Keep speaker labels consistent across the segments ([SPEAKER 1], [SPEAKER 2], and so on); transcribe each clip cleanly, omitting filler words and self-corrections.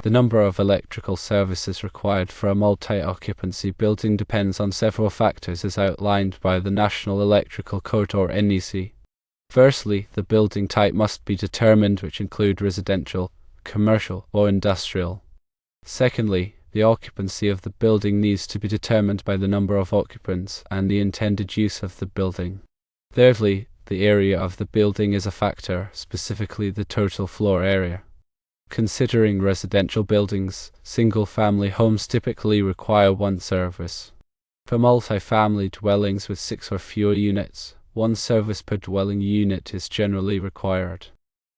[SPEAKER 1] The number of electrical services required for a multi-occupancy building depends on several factors as outlined by the National Electrical Code or NEC. Firstly, the building type must be determined, which include residential, commercial, or industrial. Secondly, the occupancy of the building needs to be determined by the number of occupants and the intended use of the building. Thirdly, the area of the building is a factor, specifically the total floor area. Considering residential buildings, single-family homes typically require one service. For multi-family dwellings with 6 or fewer units, one service per dwelling unit is generally required.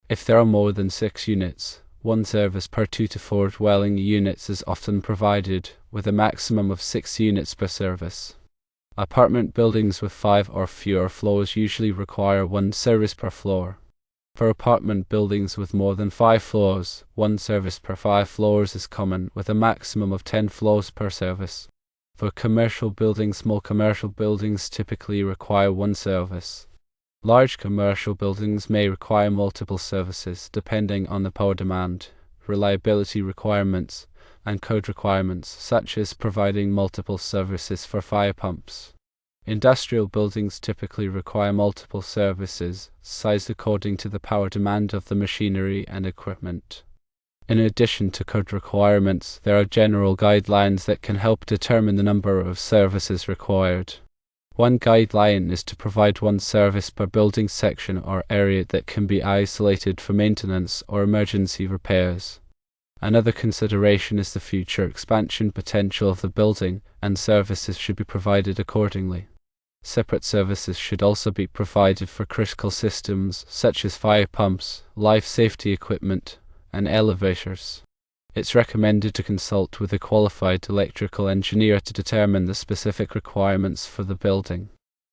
[SPEAKER 1] If there are more than 6 units, one service per 2 to 4 dwelling units is often provided, with a maximum of 6 units per service. Apartment buildings with 5 or fewer floors usually require one service per floor. For apartment buildings with more than 5 floors, one service per 5 floors is common, with a maximum of 10 floors per service. For commercial buildings, small commercial buildings typically require one service. Large commercial buildings may require multiple services, depending on the power demand, reliability requirements, and code requirements, such as providing multiple services for fire pumps. Industrial buildings typically require multiple services, sized according to the power demand of the machinery and equipment. In addition to code requirements, there are general guidelines that can help determine the number of services required. One guideline is to provide one service per building section or area that can be isolated for maintenance or emergency repairs. Another consideration is the future expansion potential of the building, and services should be provided accordingly. Separate services should also be provided for critical systems such as fire pumps, life safety equipment, and elevators. It's recommended to consult with a qualified electrical engineer to determine the specific requirements for the building.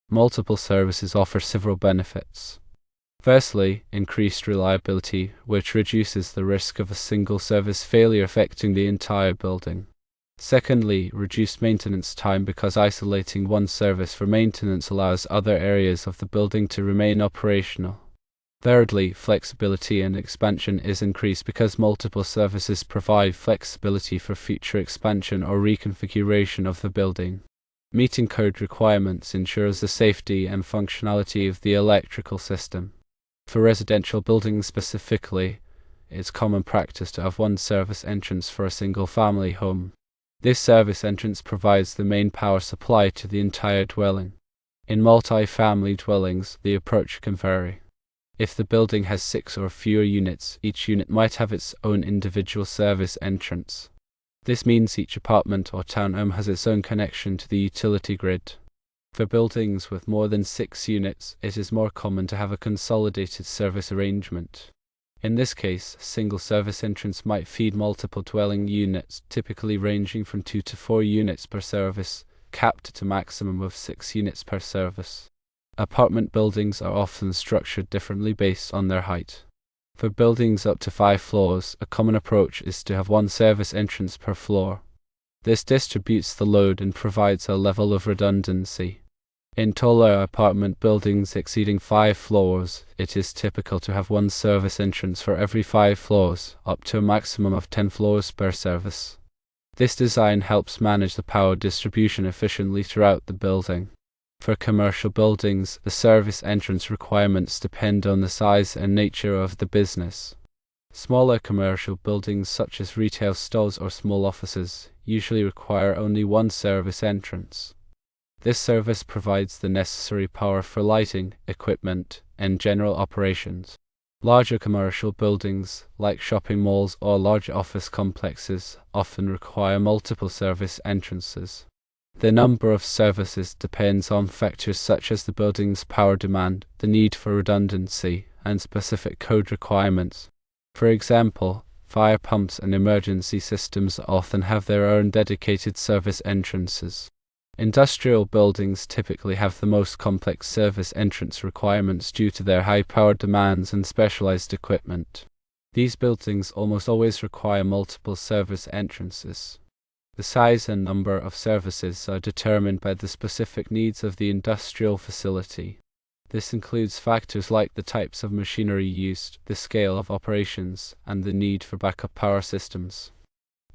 [SPEAKER 1] Multiple services offer several benefits. Firstly, increased reliability, which reduces the risk of a single service failure affecting the entire building. Secondly, reduced maintenance time, because isolating one service for maintenance allows other areas of the building to remain operational. Thirdly, flexibility and expansion is increased because multiple services provide flexibility for future expansion or reconfiguration of the building. Meeting code requirements ensures the safety and functionality of the electrical system. For residential buildings specifically, it's common practice to have one service entrance for a single-family home. This service entrance provides the main power supply to the entire dwelling. In multi-family dwellings, the approach can vary. If the building has 6 or fewer units, each unit might have its own individual service entrance. This means each apartment or townhome has its own connection to the utility grid. For buildings with more than 6 units, it is more common to have a consolidated service arrangement. In this case, a single service entrance might feed multiple dwelling units, typically ranging from 2 to 4 units per service, capped at a maximum of 6 units per service. Apartment buildings are often structured differently based on their height. For buildings up to 5 floors, a common approach is to have one service entrance per floor. This distributes the load and provides a level of redundancy. In taller apartment buildings exceeding 5 floors, it is typical to have one service entrance for every 5 floors, up to a maximum of 10 floors per service. This design helps manage the power distribution efficiently throughout the building. For commercial buildings, the service entrance requirements depend on the size and nature of the business. Smaller commercial buildings such as retail stores or small offices usually require only one service entrance. This service provides the necessary power for lighting, equipment, and general operations. Larger commercial buildings, like shopping malls or large office complexes, often require multiple service entrances. The number of services depends on factors such as the building's power demand, the need for redundancy, and specific code requirements. For example, fire pumps and emergency systems often have their own dedicated service entrances. Industrial buildings typically have the most complex service entrance requirements due to their high power demands and specialized equipment. These buildings almost always require multiple service entrances. The size and number of services are determined by the specific needs of the industrial facility. This includes factors like the types of machinery used, the scale of operations, and the need for backup power systems.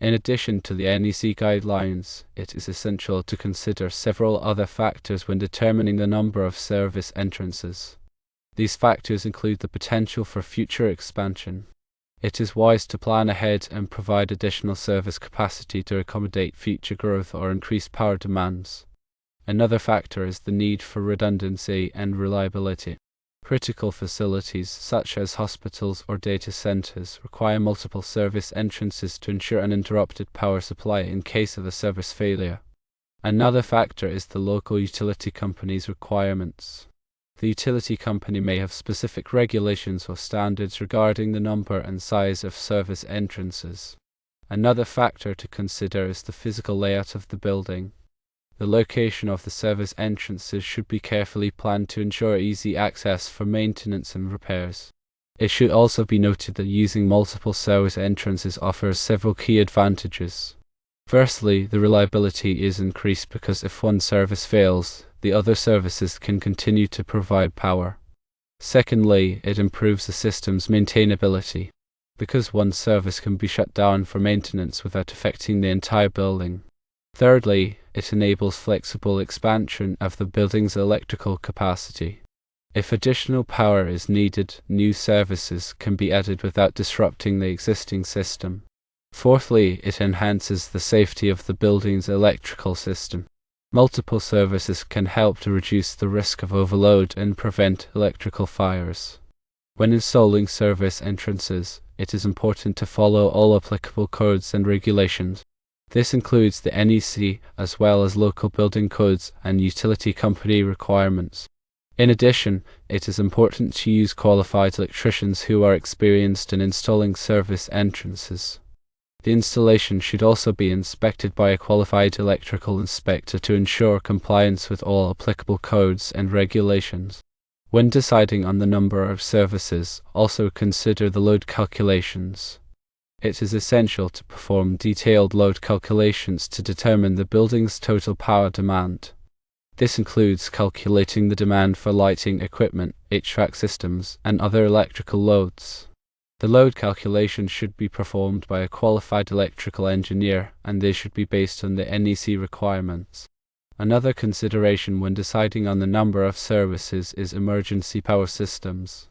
[SPEAKER 1] In addition to the NEC guidelines, it is essential to consider several other factors when determining the number of service entrances. These factors include the potential for future expansion. It is wise to plan ahead and provide additional service capacity to accommodate future growth or increased power demands. Another factor is the need for redundancy and reliability. Critical facilities, such as hospitals or data centers, require multiple service entrances to ensure uninterrupted power supply in case of a service failure. Another factor is the local utility company's requirements. The utility company may have specific regulations or standards regarding the number and size of service entrances. Another factor to consider is the physical layout of the building. The location of the service entrances should be carefully planned to ensure easy access for maintenance and repairs. It should also be noted that using multiple service entrances offers several key advantages. Firstly, the reliability is increased because if one service fails, the other services can continue to provide power. Secondly, it improves the system's maintainability, because one service can be shut down for maintenance without affecting the entire building. Thirdly, it enables flexible expansion of the building's electrical capacity. If additional power is needed, new services can be added without disrupting the existing system. Fourthly, it enhances the safety of the building's electrical system. Multiple services can help to reduce the risk of overload and prevent electrical fires. When installing service entrances, it is important to follow all applicable codes and regulations. This includes the NEC as well as local building codes and utility company requirements. In addition, it is important to use qualified electricians who are experienced in installing service entrances. The installation should also be inspected by a qualified electrical inspector to ensure compliance with all applicable codes and regulations. When deciding on the number of services, also consider the load calculations. It is essential to perform detailed load calculations to determine the building's total power demand. This includes calculating the demand for lighting equipment, HVAC systems, and other electrical loads. The load calculation should be performed by a qualified electrical engineer, and they should be based on the NEC requirements. Another consideration when deciding on the number of services is emergency power systems.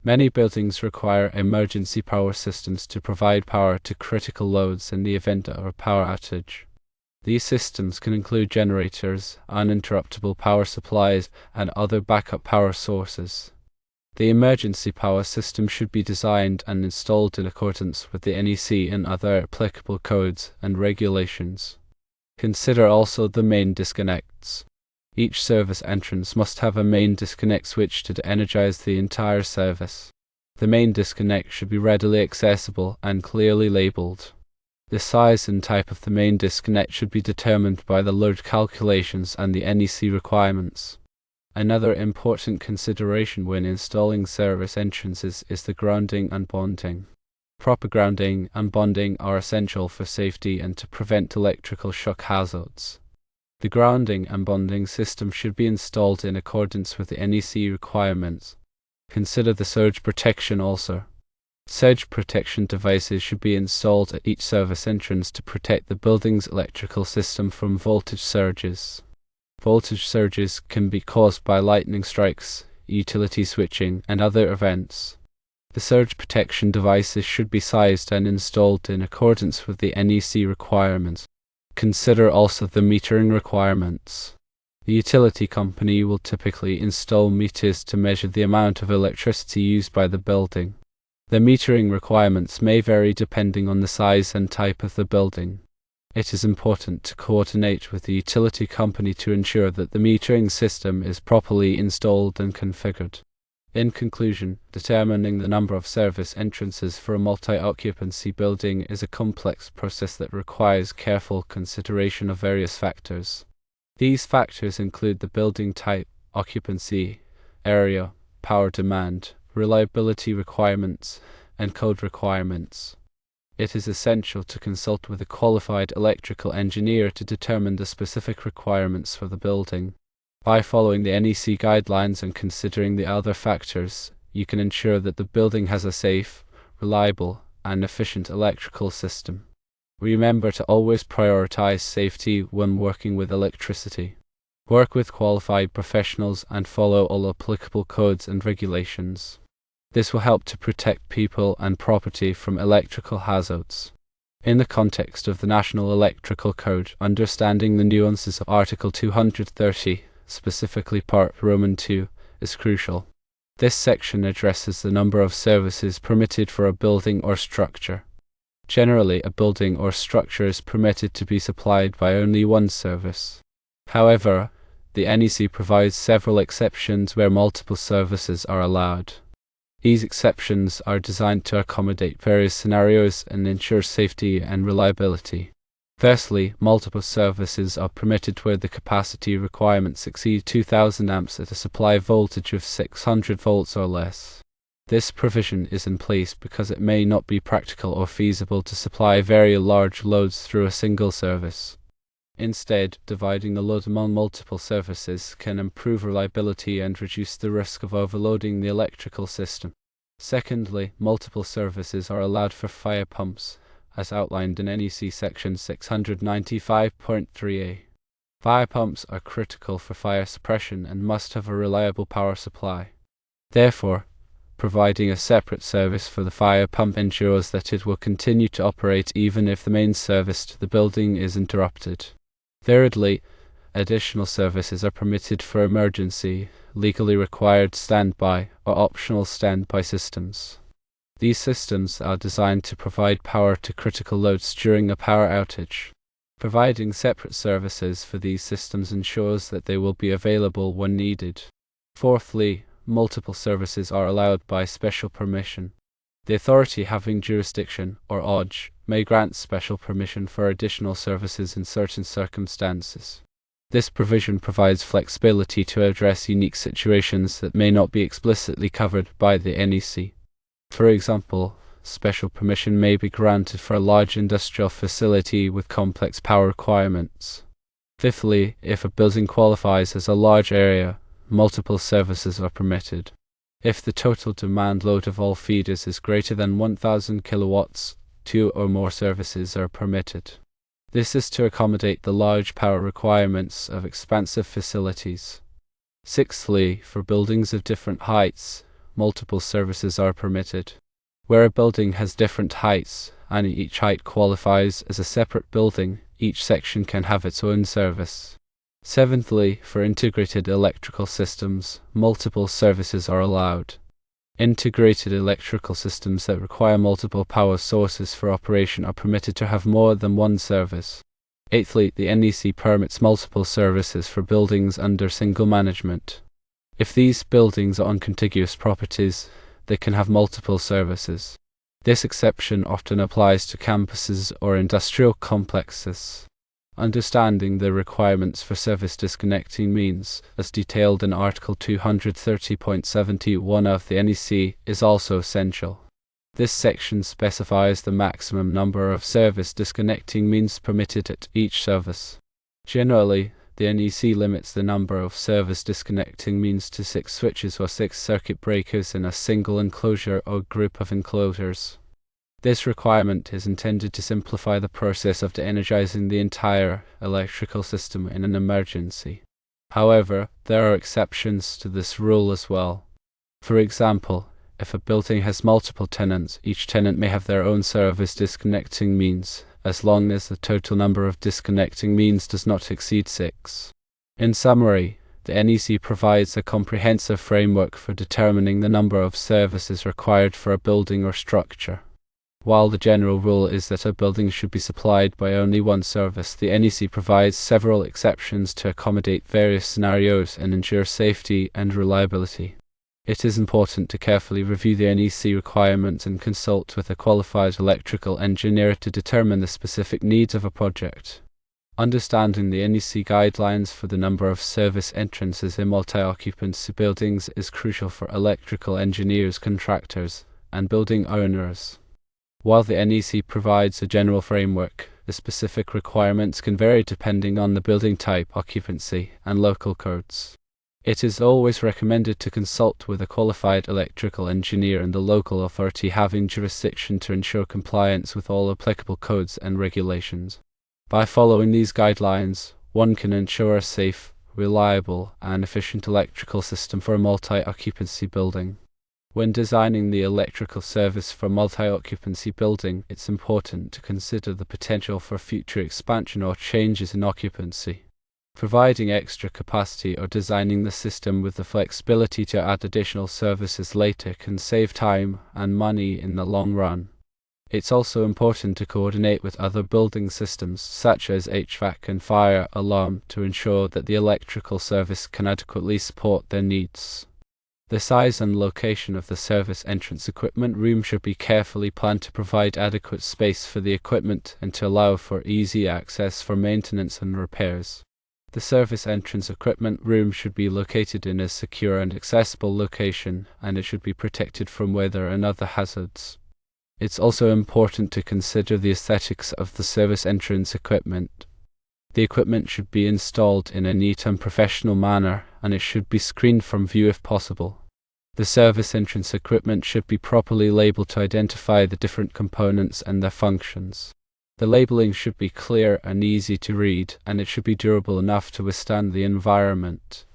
[SPEAKER 1] Many buildings require emergency power systems to provide power to critical loads in the event of a power outage. These systems can include generators, uninterruptible power supplies, and other backup power sources. The emergency power system should be designed and installed in accordance with the NEC and other applicable codes and regulations. Consider also the main disconnects. Each service entrance must have a main disconnect switch to energize the entire service. The main disconnect should be readily accessible and clearly labeled. The size and type of the main disconnect should be determined by the load calculations and the NEC requirements. Another important consideration when installing service entrances is the grounding and bonding. Proper grounding and bonding are essential for safety and to prevent electrical shock hazards. The grounding and bonding system should be installed in accordance with the NEC requirements. Consider the surge protection also. Surge protection devices should be installed at each service entrance to protect the building's electrical system from voltage surges. Voltage surges can be caused by lightning strikes, utility switching, and other events. The surge protection devices should be sized and installed in accordance with the NEC requirements. Consider also the metering requirements. The utility company will typically install meters to measure the amount of electricity used by the building. The metering requirements may vary depending on the size and type of the building. It is important to coordinate with the utility company to ensure that the metering system is properly installed and configured. In conclusion, determining the number of service entrances for a multi-occupancy building is a complex process that requires careful consideration of various factors. These factors include the building type, occupancy, area, power demand, reliability requirements, and code requirements. It is essential to consult with a qualified electrical engineer to determine the specific requirements for the building. By following the NEC guidelines and considering the other factors, you can ensure that the building has a safe, reliable, and efficient electrical system. Remember to always prioritize safety when working with electricity. Work with qualified professionals and follow all applicable codes and regulations. This will help to protect people and property from electrical hazards. In the context of the National Electrical Code, understanding the nuances of Article 230, specifically Part Roman II, is crucial. This section addresses the number of services permitted for a building or structure. Generally, a building or structure is permitted to be supplied by only one service. However, the NEC provides several exceptions where multiple services are allowed. These exceptions are designed to accommodate various scenarios and ensure safety and reliability. Firstly, multiple services are permitted where the capacity requirements exceed 2000 amps at a supply voltage of 600 volts or less. This provision is in place because it may not be practical or feasible to supply very large loads through a single service. Instead, dividing the load among multiple services can improve reliability and reduce the risk of overloading the electrical system. Secondly, multiple services are allowed for fire pumps, as outlined in NEC Section 695.3a. Fire pumps are critical for fire suppression and must have a reliable power supply. Therefore, providing a separate service for the fire pump ensures that it will continue to operate even if the main service to the building is interrupted. Thirdly, additional services are permitted for emergency, legally required standby, or optional standby systems. These systems are designed to provide power to critical loads during a power outage. Providing separate services for these systems ensures that they will be available when needed. Fourthly, multiple services are allowed by special permission. The authority having jurisdiction, or OJ, may grant special permission for additional services in certain circumstances. This provision provides flexibility to address unique situations that may not be explicitly covered by the NEC. For example, special permission may be granted for a large industrial facility with complex power requirements. Fifthly, if a building qualifies as a large area, multiple services are permitted. If the total demand load of all feeders is greater than 1000 kilowatts, 2 or more services are permitted. This is to accommodate the large power requirements of expansive facilities. Sixthly, for buildings of different heights, multiple services are permitted. Where a building has different heights, and each height qualifies as a separate building, each section can have its own service. Seventhly, for integrated electrical systems, multiple services are allowed. Integrated electrical systems that require multiple power sources for operation are permitted to have more than one service. Eighthly, the NEC permits multiple services for buildings under single management. If these buildings are on contiguous properties, they can have multiple services. This exception often applies to campuses or industrial complexes. Understanding the requirements for service disconnecting means, as detailed in Article 230.71 of the NEC, is also essential. This section specifies the maximum number of service disconnecting means permitted at each service. Generally, the NEC limits the number of service disconnecting means to 6 switches or 6 circuit breakers in a single enclosure or group of enclosures. This requirement is intended to simplify the process of de-energizing the entire electrical system in an emergency. However, there are exceptions to this rule as well. For example, if a building has multiple tenants, each tenant may have their own service disconnecting means, as long as the total number of disconnecting means does not exceed 6. In summary, the NEC provides a comprehensive framework for determining the number of services required for a building or structure. While the general rule is that a building should be supplied by only one service, the NEC provides several exceptions to accommodate various scenarios and ensure safety and reliability. It is important to carefully review the NEC requirements and consult with a qualified electrical engineer to determine the specific needs of a project. Understanding the NEC guidelines for the number of service entrances in multi-occupancy buildings is crucial for electrical engineers, contractors, and building owners. While the NEC provides a general framework, the specific requirements can vary depending on the building type, occupancy, and local codes. It is always recommended to consult with a qualified electrical engineer and the local authority having jurisdiction to ensure compliance with all applicable codes and regulations. By following these guidelines, one can ensure a safe, reliable, and efficient electrical system for a multi-occupancy building. When designing the electrical service for a multi-occupancy building, it's important to consider the potential for future expansion or changes in occupancy. Providing extra capacity or designing the system with the flexibility to add additional services later can save time and money in the long run. It's also important to coordinate with other building systems, such as HVAC and fire alarm, to ensure that the electrical service can adequately support their needs. The size and location of the service entrance equipment room should be carefully planned to provide adequate space for the equipment and to allow for easy access for maintenance and repairs. The service entrance equipment room should be located in a secure and accessible location, and it should be protected from weather and other hazards. It's also important to consider the aesthetics of the service entrance equipment. The equipment should be installed in a neat and professional manner, and it should be screened from view if possible. The service entrance equipment should be properly labeled to identify the different components and their functions. The labeling should be clear and easy to read, and it should be durable enough to withstand the environment.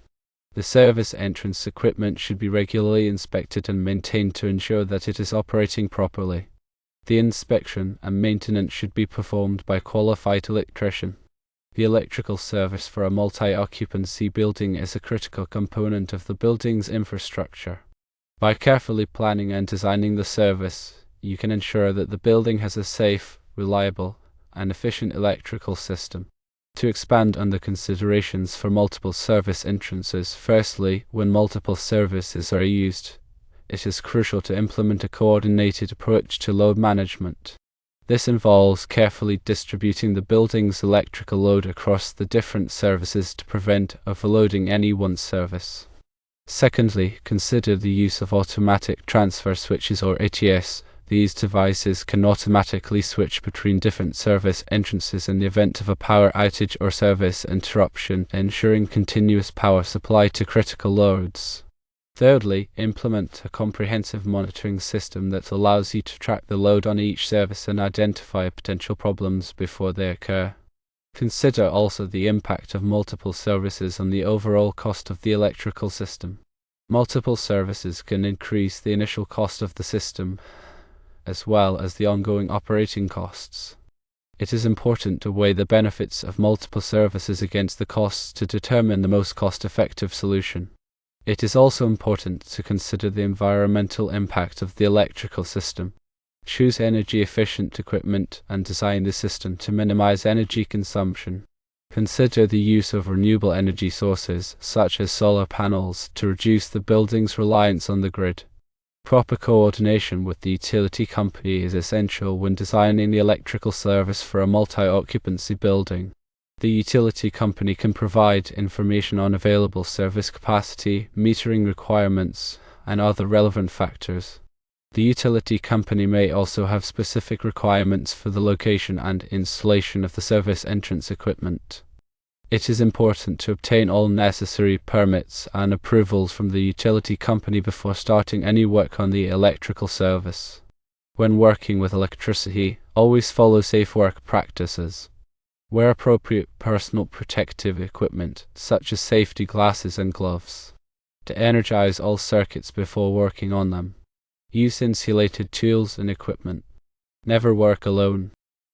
[SPEAKER 1] The service entrance equipment should be regularly inspected and maintained to ensure that it is operating properly. The inspection and maintenance should be performed by a qualified electrician. The electrical service for a multi-occupancy building is a critical component of the building's infrastructure. By carefully planning and designing the service, you can ensure that the building has a safe, reliable, and efficient electrical system. To expand on the considerations for multiple service entrances, firstly, when multiple services are used, it is crucial to implement a coordinated approach to load management. This involves carefully distributing the building's electrical load across the different services to prevent overloading any one service. Secondly, consider the use of automatic transfer switches or ATS. These devices can automatically switch between different service entrances in the event of a power outage or service interruption, ensuring continuous power supply to critical loads. Thirdly, implement a comprehensive monitoring system that allows you to track the load on each service and identify potential problems before they occur. Consider also the impact of multiple services on the overall cost of the electrical system. Multiple services can increase the initial cost of the system, as well as the ongoing operating costs. It is important to weigh the benefits of multiple services against the costs to determine the most cost-effective solution. It is also important to consider the environmental impact of the electrical system. Choose energy-efficient equipment and design the system to minimize energy consumption. Consider the use of renewable energy sources, such as solar panels, to reduce the building's reliance on the grid. Proper coordination with the utility company is essential when designing the electrical service for a multi-occupancy building. The utility company can provide information on available service capacity, metering requirements, and other relevant factors. The utility company may also have specific requirements for the location and installation of the service entrance equipment. It is important to obtain all necessary permits and approvals from the utility company before starting any work on the electrical service. When working with electricity, always follow safe work practices. Wear appropriate personal protective equipment, such as safety glasses and gloves, to energize all circuits before working on them. Use insulated tools and equipment. Never work alone.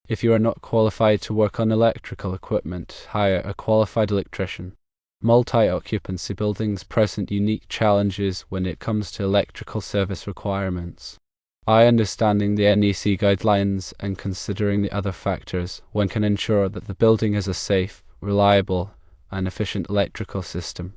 [SPEAKER 1] If you are not qualified to work on electrical equipment, hire a qualified electrician. Multi-occupancy buildings present unique challenges when it comes to electrical service requirements. By understanding the NEC guidelines and considering the other factors, one can ensure that the building has a safe, reliable, and efficient electrical system.